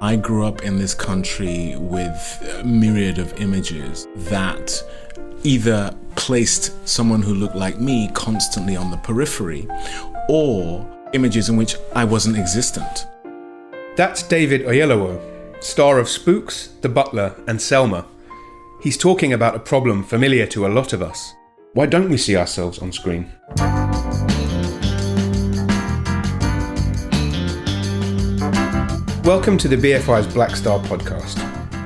I grew up in this country with a myriad of images that either placed someone who looked like me constantly on the periphery, or images in which I wasn't existent. That's David Oyelowo, star of Spooks, The Butler and Selma. He's talking about a problem familiar to a lot of us. Why don't we see ourselves on screen? Welcome to the BFI's Black Star podcast.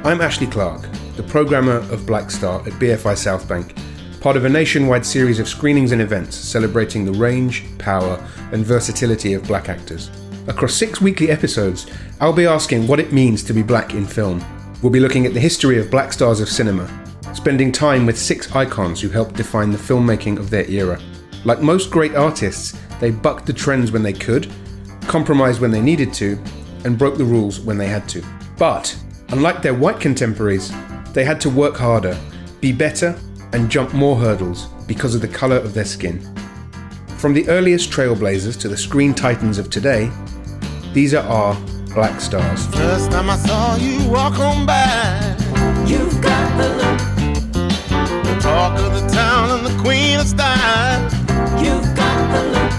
I'm Ashley Clark, the programmer of Black Star at BFI South Bank, part of a nationwide series of screenings and events celebrating the range, power and versatility of black actors. Across 6 weekly episodes, I'll be asking what it means to be black in film. We'll be looking at the history of black stars of cinema, spending time with 6 icons who helped define the filmmaking of their era. Like most great artists, they bucked the trends when they could, compromised when they needed to, and broke the rules when they had to. But, unlike their white contemporaries, they had to work harder, be better, and jump more hurdles because of the colour of their skin. From the earliest trailblazers to the screen titans of today, these are our black stars. First time I saw you walk on by, you've got the look, the talk of the town and the queen of style. You've got the look.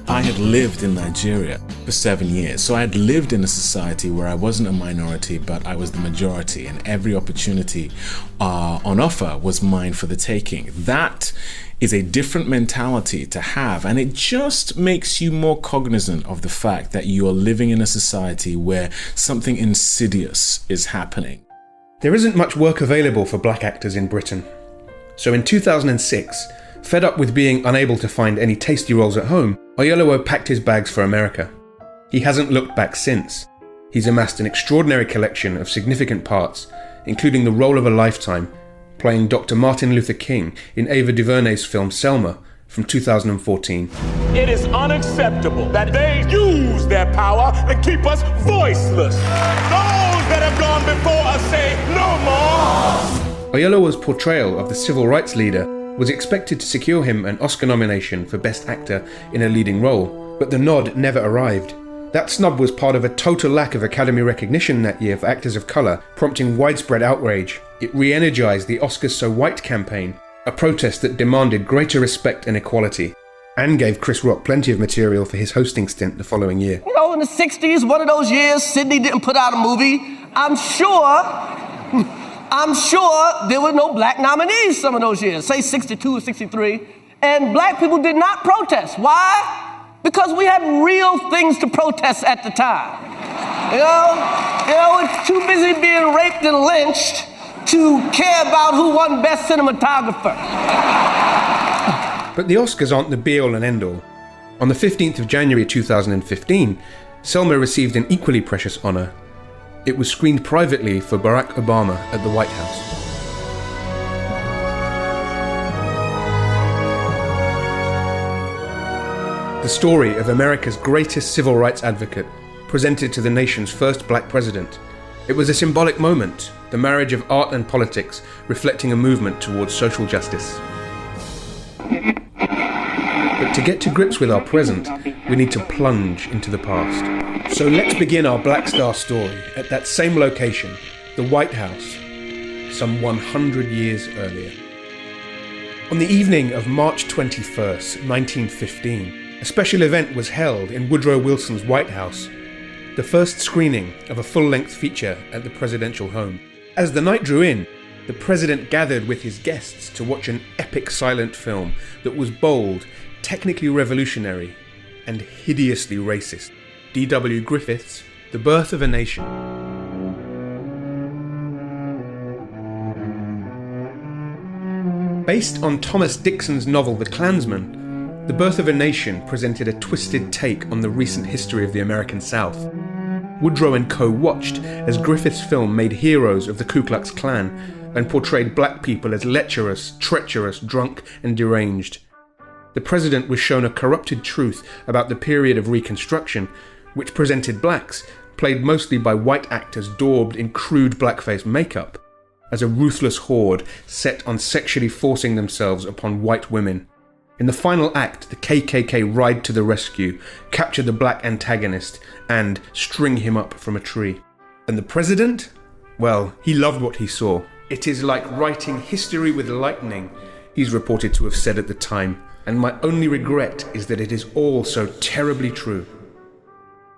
I had lived in Nigeria for 7 years, so I had lived in a society where I wasn't a minority, but I was the majority, and every opportunity on offer was mine for the taking. That is a different mentality to have, and it just makes you more cognizant of the fact that you are living in a society where something insidious is happening. There isn't much work available for black actors in Britain. So in 2006, fed up with being unable to find any tasty roles at home, Oyelowo packed his bags for America. He hasn't looked back since. He's amassed an extraordinary collection of significant parts, including the role of a lifetime, playing Dr. Martin Luther King in Ava DuVernay's film Selma from 2014. It is unacceptable that they use their power to keep us voiceless. Those that have gone before us say no more. Oyelowo's portrayal of the civil rights leader was expected to secure him an Oscar nomination for Best Actor in a Leading Role, but the nod never arrived. That snub was part of a total lack of Academy recognition that year for actors of colour, prompting widespread outrage. It re-energised the Oscars So White campaign, a protest that demanded greater respect and equality, and gave Chris Rock plenty of material for his hosting stint the following year. You know, in the 60s, one of those years, Sydney didn't put out a movie. I'm sure there were no black nominees some of those years, say 62 or 63, and black people did not protest. Why? Because we had real things to protest at the time. You know, it's too busy being raped and lynched to care about who won Best Cinematographer. But the Oscars aren't the be-all and end-all. On the 15th of January 2015, Selma received an equally precious honour. It was screened privately for Barack Obama at the White House. The story of America's greatest civil rights advocate, presented to the nation's first black president. It was a symbolic moment, the marriage of art and politics, reflecting a movement towards social justice. But to get to grips with our present, we need to plunge into the past. So let's begin our Black Star story at that same location, the White House, some 100 years earlier. On the evening of March 21st, 1915, a special event was held in Woodrow Wilson's White House, the first screening of a full-length feature at the presidential home. As the night drew in, the president gathered with his guests to watch an epic silent film that was bold, technically revolutionary, and hideously racist. DW Griffith's The Birth of a Nation. Based on Thomas Dixon's novel The Klansman, The Birth of a Nation presented a twisted take on the recent history of the American South. Woodrow and co. watched as Griffith's film made heroes of the Ku Klux Klan and portrayed black people as lecherous, treacherous, drunk, and deranged. The president was shown a corrupted truth about the period of Reconstruction, which presented blacks, played mostly by white actors daubed in crude blackface makeup, as a ruthless horde set on sexually forcing themselves upon white women. In the final act, the KKK ride to the rescue, capture the black antagonist, and string him up from a tree. And the president? Well, he loved what he saw. It is like writing history with lightning, he's reported to have said at the time, and my only regret is that it is all so terribly true.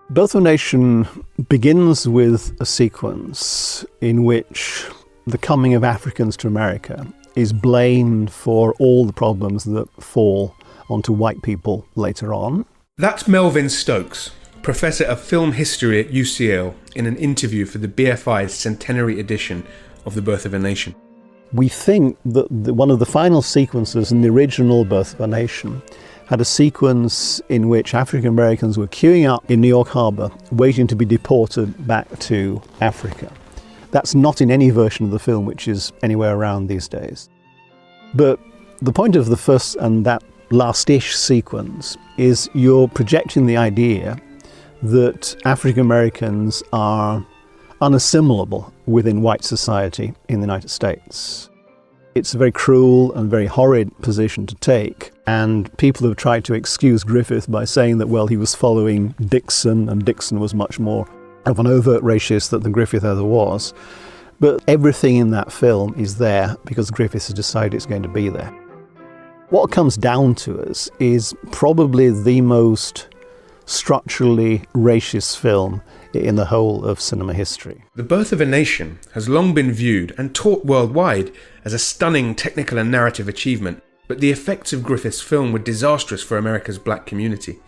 Birth of a Nation begins with a sequence in which the coming of Africans to America is blamed for all the problems that fall onto white people later on. That's Melvin Stokes, Professor of Film History at UCL, in an interview for the BFI's centenary edition of The Birth of a Nation. We think that one of the final sequences in the original Birth of a Nation had a sequence in which African Americans were queuing up in New York Harbor, waiting to be deported back to Africa. That's not in any version of the film which is anywhere around these days. But the point of the first and that last-ish sequence is you're projecting the idea that African Americans are unassimilable within white society in the United States. It's a very cruel and very horrid position to take, and people have tried to excuse Griffith by saying that, well, he was following Dixon, and Dixon was much more of an overt racist than Griffith ever was. But everything in that film is there because Griffith has decided it's going to be there. What comes down to us is probably the most structurally racist film in the whole of cinema history. The Birth of a Nation has long been viewed and taught worldwide as a stunning technical and narrative achievement, but the effects of Griffith's film were disastrous for America's black community.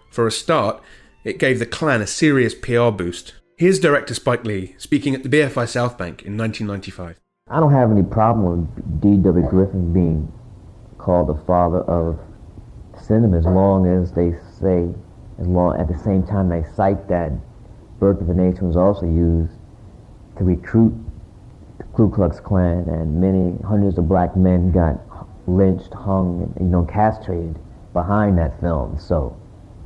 For a start, it gave the Klan a serious PR boost. Here's director Spike Lee speaking at the BFI South Bank in 1995. I don't have any problem with DW Griffith being called the father of cinema as long as they say, at the same time they cite that Birth of a Nation was also used to recruit the Ku Klux Klan, and many hundreds of black men got lynched, hung, and castrated behind that film. So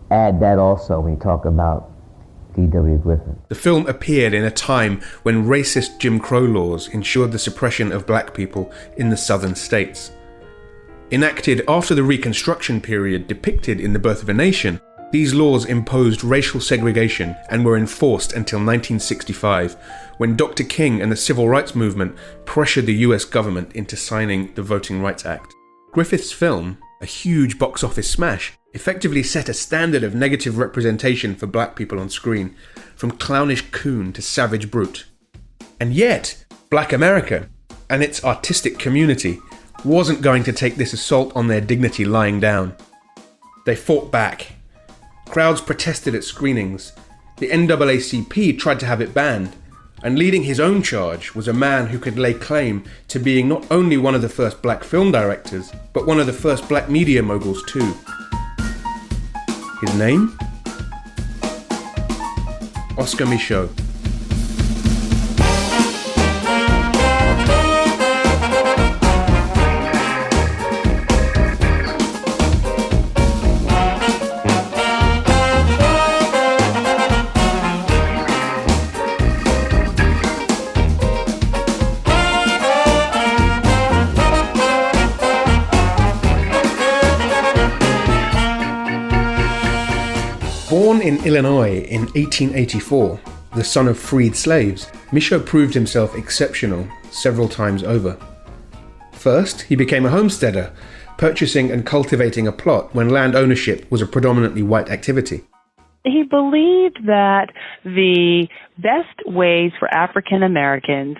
add that also when you talk about D.W. Griffith. The film appeared in a time when racist Jim Crow laws ensured the suppression of black people in the southern states. Enacted after the Reconstruction period depicted in The Birth of a Nation, these laws imposed racial segregation and were enforced until 1965, when Dr. King and the Civil Rights Movement pressured the US government into signing the Voting Rights Act. Griffith's film, a huge box office smash, effectively set a standard of negative representation for black people on screen, from clownish coon to savage brute. And yet, Black America and its artistic community wasn't going to take this assault on their dignity lying down. They fought back. Crowds protested at screenings. The NAACP tried to have it banned, and leading his own charge was a man who could lay claim to being not only one of the first black film directors, but one of the first black media moguls too. His name? Oscar Micheaux. Born in Illinois in 1884, the son of freed slaves, Micheaux proved himself exceptional several times over. First, he became a homesteader, purchasing and cultivating a plot when land ownership was a predominantly white activity. He believed that the best ways for African Americans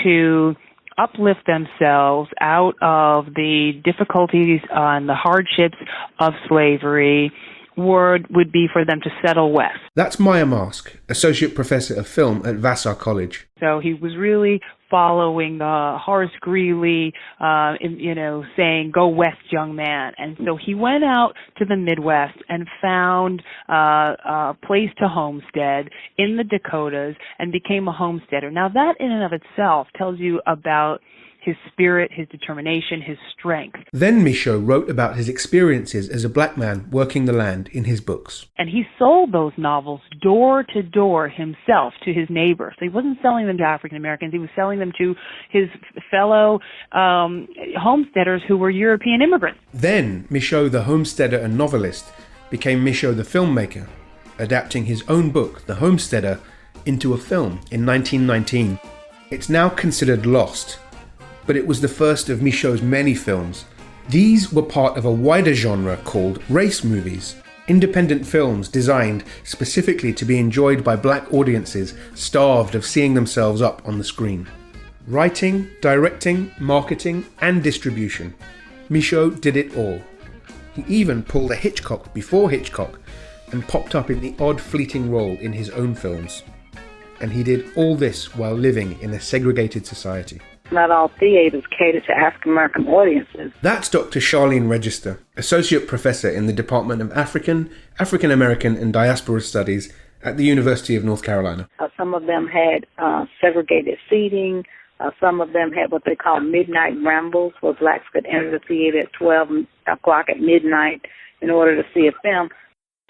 to uplift themselves out of the difficulties and the hardships of slavery would be for them to settle west. That's Maya Mask, Associate Professor of Film at Vassar College. So he was really following Horace Greeley, saying, "Go west, young man." And so he went out to the Midwest and found a place to homestead in the Dakotas and became a homesteader. Now that in and of itself tells you about his spirit, his determination, his strength. Then Micheaux wrote about his experiences as a black man working the land in his books. And he sold those novels door to door himself to his neighbors. So he wasn't selling them to African Americans, he was selling them to his fellow homesteaders who were European immigrants. Then Micheaux, the homesteader and novelist, became Micheaux the filmmaker, adapting his own book, The Homesteader, into a film in 1919. It's now considered lost, but it was the first of Micheaux's many films. These were part of a wider genre called race movies, independent films designed specifically to be enjoyed by black audiences starved of seeing themselves up on the screen. Writing, directing, marketing, and distribution. Micheaux did it all. He even pulled a Hitchcock before Hitchcock and popped up in the odd fleeting role in his own films. And he did all this while living in a segregated society. Not all theaters cater to African-American audiences. That's Dr. Charlene Register, Associate Professor in the Department of African, African-American and Diaspora Studies at the University of North Carolina. Some of them had segregated seating. Some of them had what they call midnight rambles, where blacks could enter the theater at 12 o'clock at midnight in order to see a film.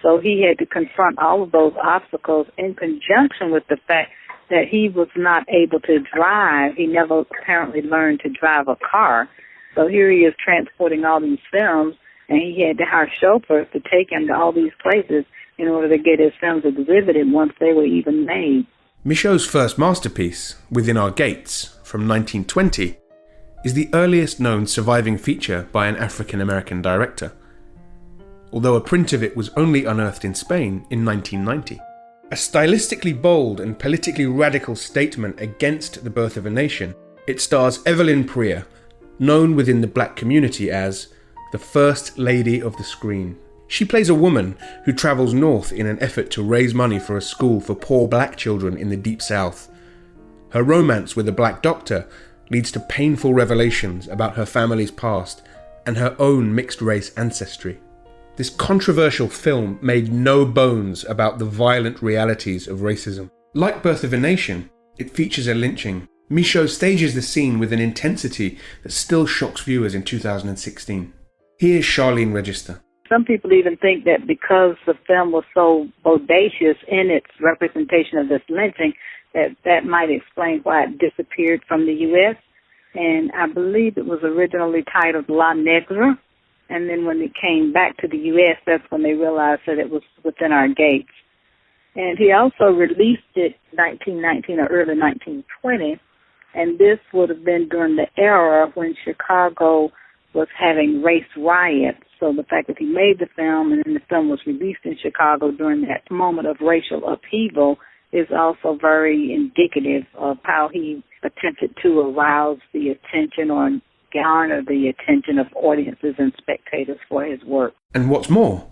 So he had to confront all of those obstacles in conjunction with the fact that he was not able to drive. He never apparently learned to drive a car. So here he is transporting all these films, and he had to hire chauffeurs to take him to all these places in order to get his films exhibited once they were even made. Micheaux's first masterpiece, Within Our Gates, from 1920, is the earliest known surviving feature by an African-American director, although a print of it was only unearthed in Spain in 1990. A stylistically bold and politically radical statement against the birth of a nation, it stars Evelyn Prier, known within the black community as the First Lady of the Screen. She plays a woman who travels north in an effort to raise money for a school for poor black children in the Deep South. Her romance with a black doctor leads to painful revelations about her family's past and her own mixed-race ancestry. This controversial film made no bones about the violent realities of racism. Like Birth of a Nation, it features a lynching. Micheaux stages the scene with an intensity that still shocks viewers in 2016. Here's Charlene Register. Some people even think that because the film was so bodacious in its representation of this lynching, that might explain why it disappeared from the U.S. And I believe it was originally titled La Negra. And then when it came back to the U.S., that's when they realized that it was Within Our Gates. And he also released it in 1919 or early 1920, and this would have been during the era when Chicago was having race riots. So the fact that he made the film and then the film was released in Chicago during that moment of racial upheaval is also very indicative of how he attempted to arouse the attention or garner the attention of audiences and spectators for his work. And what's more,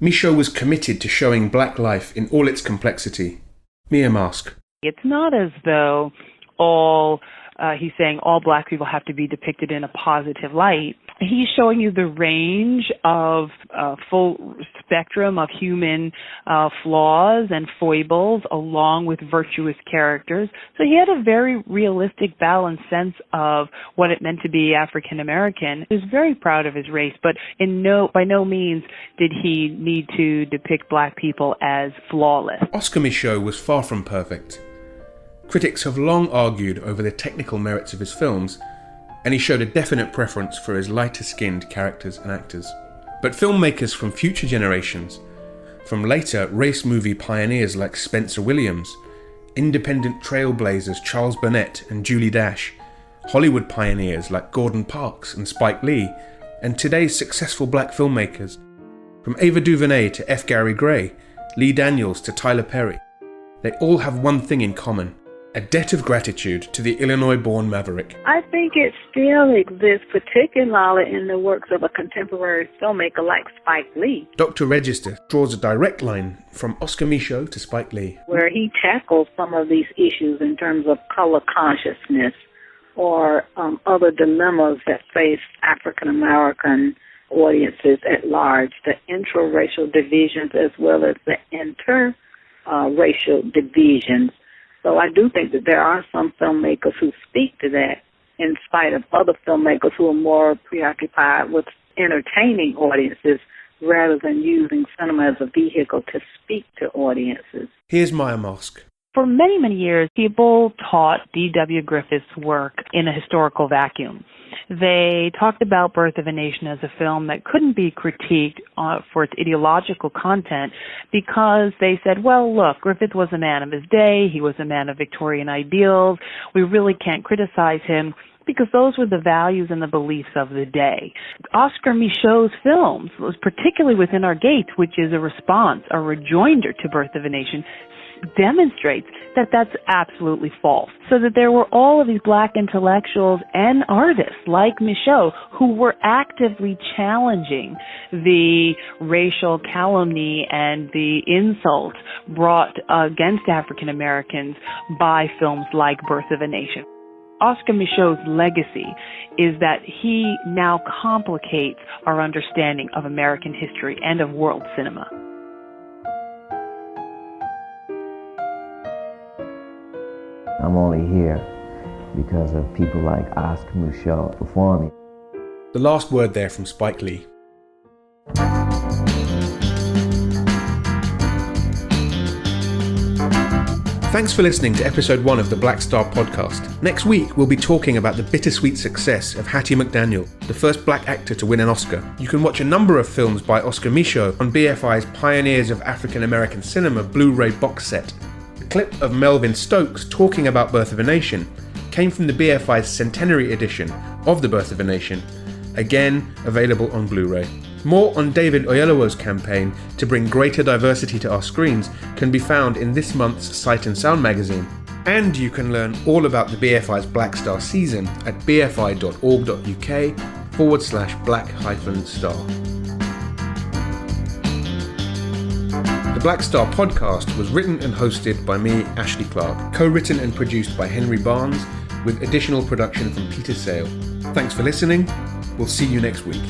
Micheaux was committed to showing black life in all its complexity. Mia Mask. It's not as though he's saying all black people have to be depicted in a positive light. He's showing you the range of full spectrum of human flaws and foibles along with virtuous characters. So he had a very realistic, balanced sense of what it meant to be African American. He was very proud of his race, but by no means did he need to depict black people as flawless. Oscar Micheaux was far from perfect. Critics have long argued over the technical merits of his films, and he showed a definite preference for his lighter-skinned characters and actors. But filmmakers from future generations, from later race movie pioneers like Spencer Williams, independent trailblazers Charles Burnett and Julie Dash, Hollywood pioneers like Gordon Parks and Spike Lee, and today's successful black filmmakers, from Ava DuVernay to F. Gary Gray, Lee Daniels to Tyler Perry, they all have one thing in common: a debt of gratitude to the Illinois-born maverick. I think it still exists, particularly in the works of a contemporary filmmaker like Spike Lee. Dr. Register draws a direct line from Oscar Micheaux to Spike Lee, where he tackles some of these issues in terms of color consciousness or other dilemmas that face African-American audiences at large, the intra-racial divisions as well as the inter-racial divisions. So I do think that there are some filmmakers who speak to that in spite of other filmmakers who are more preoccupied with entertaining audiences rather than using cinema as a vehicle to speak to audiences. Here's Maya Mask. For many, many years, people taught DW Griffith's work in a historical vacuum. they talked about Birth of a Nation as a film that couldn't be critiqued for its ideological content because they said, well, look, Griffith was a man of his day. He was a man of Victorian ideals. We really can't criticize him because those were the values and the beliefs of the day. Oscar Micheaux's films, particularly Within Our Gates, which is a response, a rejoinder to Birth of a Nation, demonstrates that that's absolutely false. So that there were all of these black intellectuals and artists like Micheaux who were actively challenging the racial calumny and the insults brought against African Americans by films like Birth of a Nation. Oscar Micheaux's legacy is that he now complicates our understanding of American history and of world cinema. I'm only here because of people like Oscar Micheaux performing. The last word there from Spike Lee. Thanks for listening to episode 1 of the Black Star podcast. Next week, we'll be talking about the bittersweet success of Hattie McDaniel, the first black actor to win an Oscar. You can watch a number of films by Oscar Micheaux on BFI's Pioneers of African American Cinema Blu-ray box set. The clip of Melvin Stokes talking about Birth of a Nation came from the BFI's centenary edition of The Birth of a Nation, again available on Blu-ray. More on David Oyelowo's campaign to bring greater diversity to our screens can be found in this month's Sight and Sound magazine. And you can learn all about the BFI's Black Star season at bfi.org.uk/black-star. The Black Star podcast was written and hosted by me, Ashley Clark, co-written and produced by Henry Barnes, with additional production from Peter Sale. Thanks for listening. We'll see you next week.